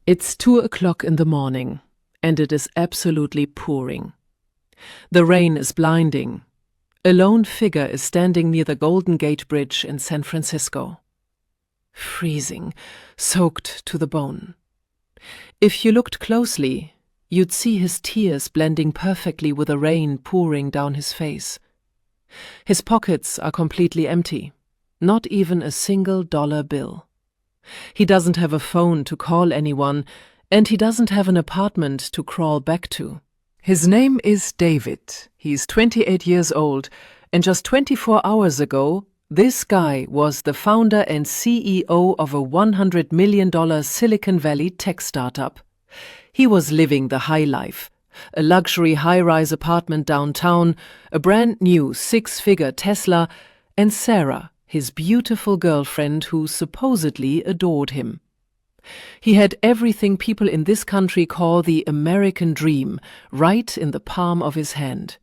It's 2 o'clock in the morning, and it is absolutely pouring. The rain is blinding. A lone figure is standing near the Golden Gate Bridge in San Francisco. Freezing, soaked to the bone. If you looked closely, you'd see his tears blending perfectly with the rain pouring down his face. His pockets are completely empty, not even a single dollar bill. He doesn't have a phone to call anyone, and he doesn't have an apartment to crawl back to. His name is David. He's 28 years old, and just 24 hours ago, this guy was the founder and CEO of a $100 million Silicon Valley tech startup. He was living the high life. A luxury high-rise apartment downtown, a brand new 6-figure Tesla, and Sarah, his beautiful girlfriend who supposedly adored him. He had everything people in this country call the American dream right in the palm of his hand.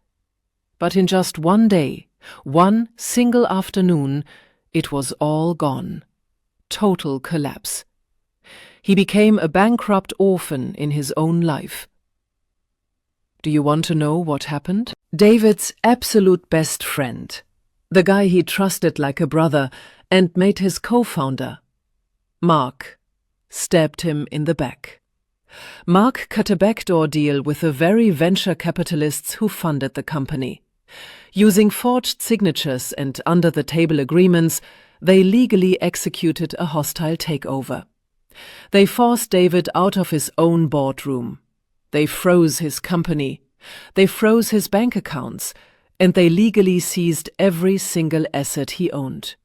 But in just one day, one single afternoon, it was all gone. Total collapse. He became a bankrupt orphan in his own life. Do you want to know what happened? David's absolute best friend, the guy he trusted like a brother and made his co-founder, Mark, stabbed him in the back. Mark cut a backdoor deal with the very venture capitalists who funded the company. Using forged signatures and under-the-table agreements, they legally executed a hostile takeover. They forced David out of his own boardroom. They froze his company. They froze his bank accounts. And they legally seized every single asset he owned.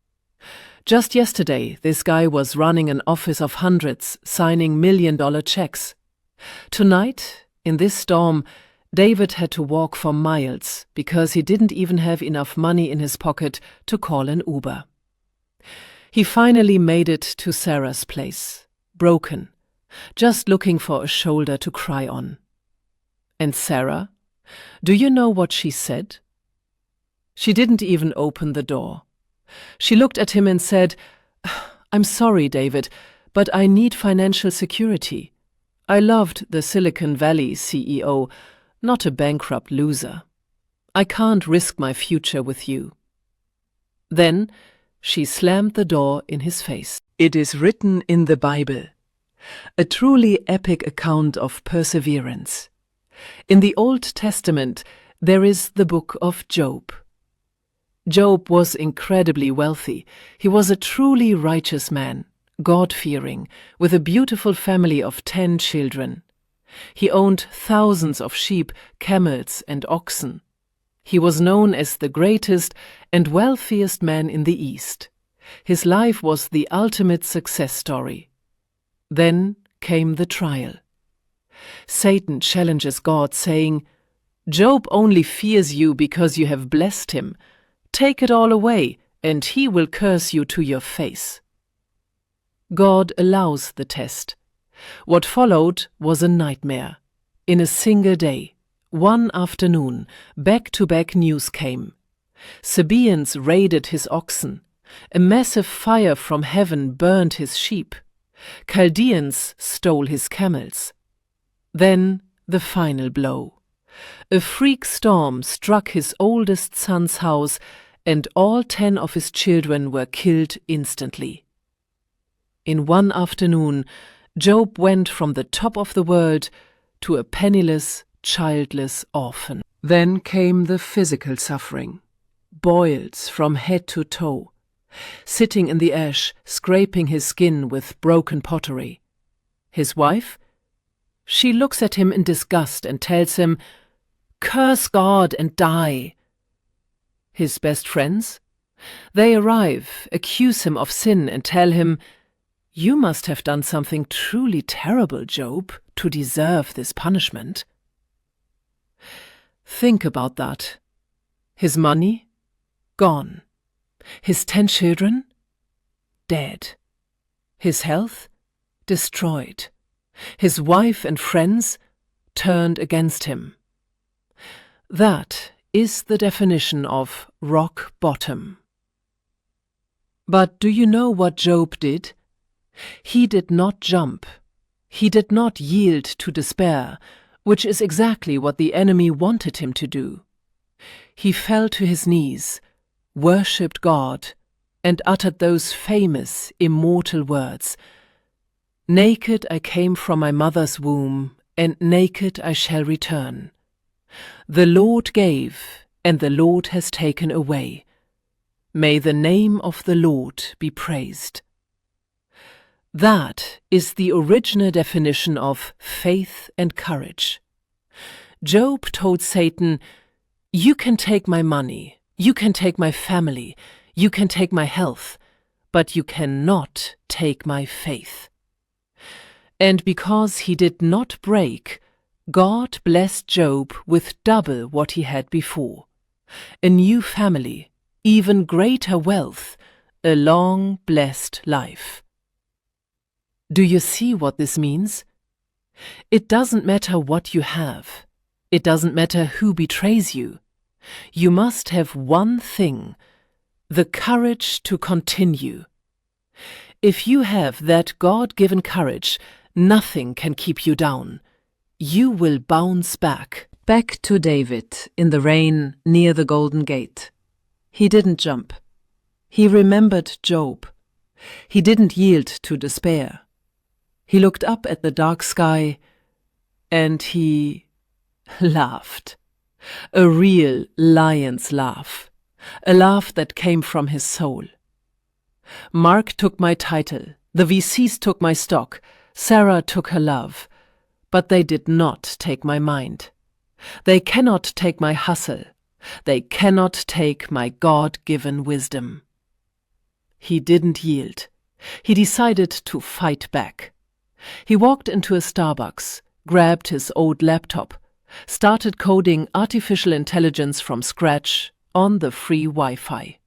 Just yesterday, this guy was running an office of hundreds, signing million-dollar checks. Tonight, in this storm, David had to walk for miles because he didn't even have enough money in his pocket to call an Uber. He finally made it to Sarah's place, broken, just looking for a shoulder to cry on. And Sarah, do you know what she said? She didn't even open the door. She looked at him and said, "I'm sorry, David, but I need financial security. I loved the Silicon Valley CEO, not a bankrupt loser. I can't risk my future with you." Then she slammed the door in his face. It is written in the Bible, a truly epic account of perseverance. In the Old Testament, there is the book of Job. Job was incredibly wealthy. He was a truly righteous man, God-fearing, with a beautiful family of 10 children. He owned thousands of sheep, camels, and oxen. He was known as the greatest and wealthiest man in the East. His life was the ultimate success story. Then came the trial. Satan challenges God, saying, "Job only fears you because you have blessed him. Take it all away, and he will curse you to your face." God allows the test. What followed was a nightmare. In a single day, one afternoon, back-to-back news came. Sabaeans raided his oxen. A massive fire from heaven burned his sheep. Chaldeans stole his camels. Then the final blow. A freak storm struck his oldest son's house, and all 10 of his children were killed instantly. In one afternoon, Job went from the top of the world to a penniless, childless orphan. Then came the physical suffering. Boils from head to toe. Sitting in the ash, scraping his skin with broken pottery. His wife? She looks at him in disgust and tells him, "Curse God and die." His best friends? They arrive, accuse him of sin, and tell him, "You must have done something truly terrible, Job, to deserve this punishment." Think about that. His money? Gone. His 10 children? Dead. His health? Destroyed. His wife and friends turned against him. That is the definition of rock bottom. But do you know what Job did? He did not jump. He did not yield to despair, which is exactly what the enemy wanted him to do. He fell to his knees, worshipped God, and uttered those famous, immortal words, "Naked I came from my mother's womb, and naked I shall return. The Lord gave, and the Lord has taken away. May the name of the Lord be praised." That is the original definition of faith and courage. Job told Satan, "You can take my money, you can take my family, you can take my health, but you cannot take my faith." And because he did not break, God blessed Job with double what he had before: a new family, even greater wealth, a long, blessed life. Do you see what this means? It doesn't matter what you have. It doesn't matter who betrays you. You must have one thing: the courage to continue. If you have that God-given courage, nothing can keep you down. You will bounce back. Back to David in the rain near the Golden Gate. He didn't jump. He remembered Job. He didn't yield to despair. He looked up at the dark sky and he laughed. A real lion's laugh. A laugh that came from his soul. Mark took my title. The VCs took my stock. Sarah took her love. But they did not take my mind. They cannot take my hustle. They cannot take my God-given wisdom. He didn't yield. He decided to fight back. He walked into a Starbucks, grabbed his old laptop, started coding artificial intelligence from scratch on the free Wi-Fi.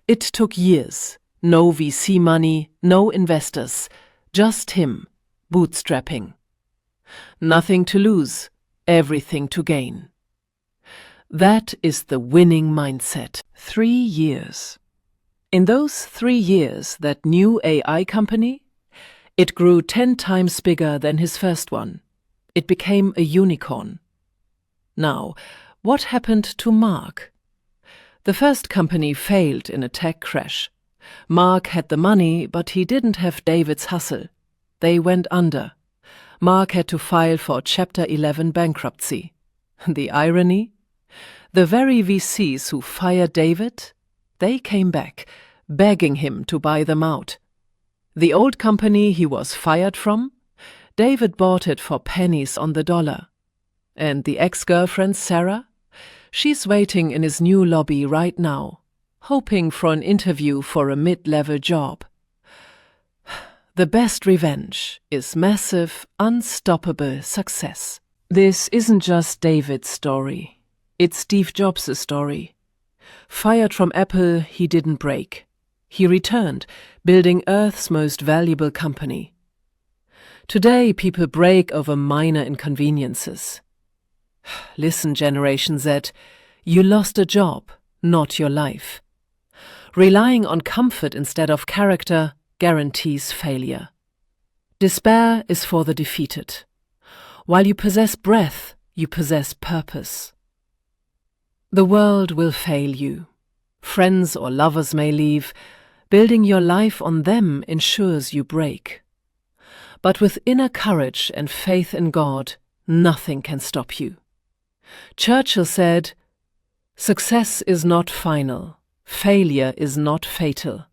It took years. No VC money, no investors, just him, bootstrapping. Nothing to lose, everything to gain. That is the winning mindset. 3 years. In those 3 years, that new AI company, it grew 10 times bigger than his first one. It became a unicorn. Now, what happened to Mark? The first company failed in a tech crash. Mark had the money, but he didn't have David's hustle. They went under. Mark had to file for Chapter 11 bankruptcy. The irony? The very VCs who fired David, they came back, begging him to buy them out. The old company he was fired from, David bought it for pennies on the dollar. And the ex-girlfriend Sarah? She's waiting in his new lobby right now, hoping for an interview for a mid-level job. The best revenge is massive, unstoppable success. This isn't just David's story. It's Steve Jobs' story. Fired from Apple, he didn't break. He returned, building Earth's most valuable company. Today, people break over minor inconveniences. Listen, Generation Z, you lost a job, not your life. Relying on comfort instead of character guarantees failure. Despair is for the defeated. While you possess breath, you possess purpose. The world will fail you. Friends or lovers may leave. Building your life on them ensures you break. But with inner courage and faith in God, nothing can stop you. Churchill said, "Success is not final. Failure is not fatal.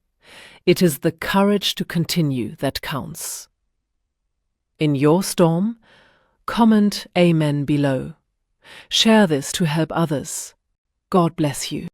It is the courage to continue that counts." In your storm, comment Amen below. Share this to help others. God bless you.